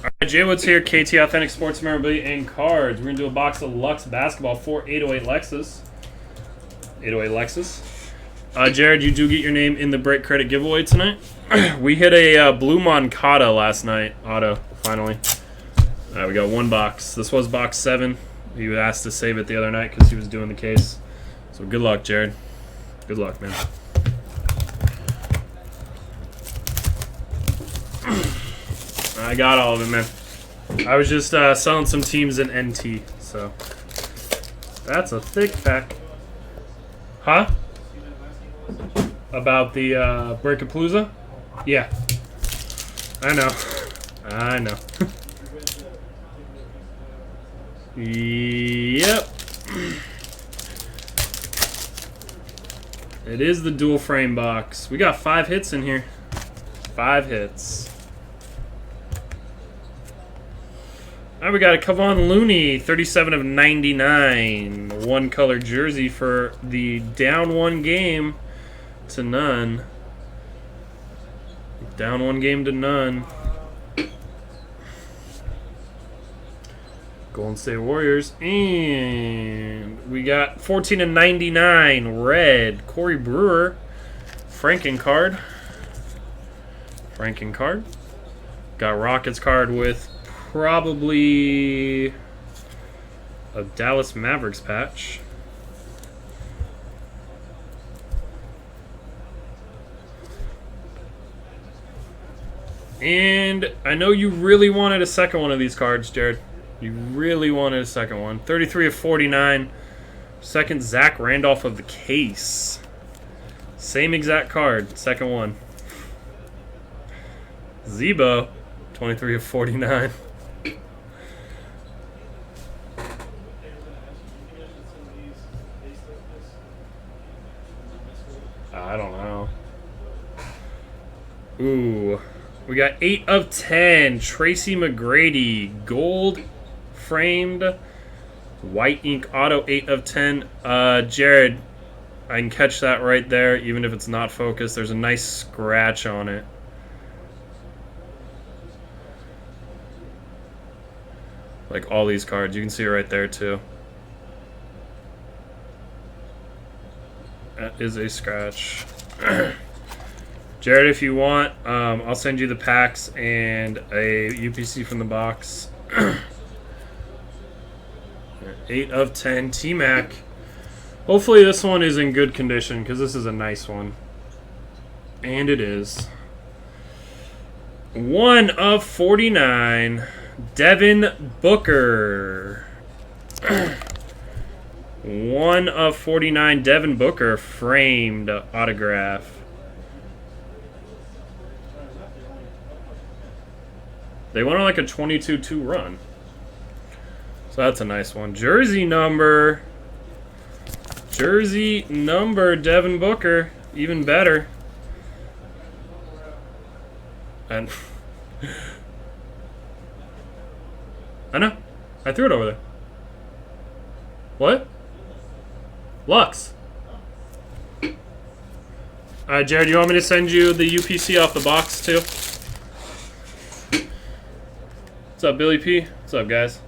All right, Jay Woods here, KTAuthentics Sports Memorabilia and Cards. We're going to do a box of Luxe basketball for 808 Lexus. 808 Lexus. Jared, you do get your name in the break credit giveaway tonight. We hit a blue Moncada last night, auto, finally. We got one box. This was box 7. He was asked to save it the other night because he was doing the case. So good luck, Jared. Good luck, man. I got all of it, man. I was just selling some teams in NT, so that's a thick pack. Huh? About the Breakapalooza? Yeah. I know. I know. Yep. It is the dual frame box. We got 5 hits in here. 5 hits. All right, we got a Kevon Looney, 37 of 99. One color jersey for the down 1 game to none. Down 1 game to none. Golden State Warriors. And we got 14 of 99. Red. Corey Brewer. Franken card. Franken card. Got Rockets card with probably a Dallas Mavericks patch. And I know you really wanted a second one of these cards, Jared. You really wanted a second one. 33 of 49. Second Zach Randolph of the case. Same exact card. Second one. Zebo. 23 of 49. I don't know. Ooh. We got 8 of 10. Tracy McGrady. Gold framed. White ink auto. 8 of 10. Jared, I can catch that right there. Even if it's not focused, there's a nice scratch on it. Like all these cards. You can see it right there too. That is a scratch. Jared, if you want, I'll send you the packs and a UPC from the box. 8 of 10. T-Mac. Hopefully this one is in good condition because this is a nice one. And it is. 1 of 49. Devin Booker. 1 of 49. Devin Booker. Framed autograph. They went on like a 22-2 run. So that's a nice one. Jersey number. Jersey number Devin Booker. Even better. And I know. I threw it over there. What? Lux. Jared, you want me to send you the UPC off the box too? What's up, Billy P? What's up, guys?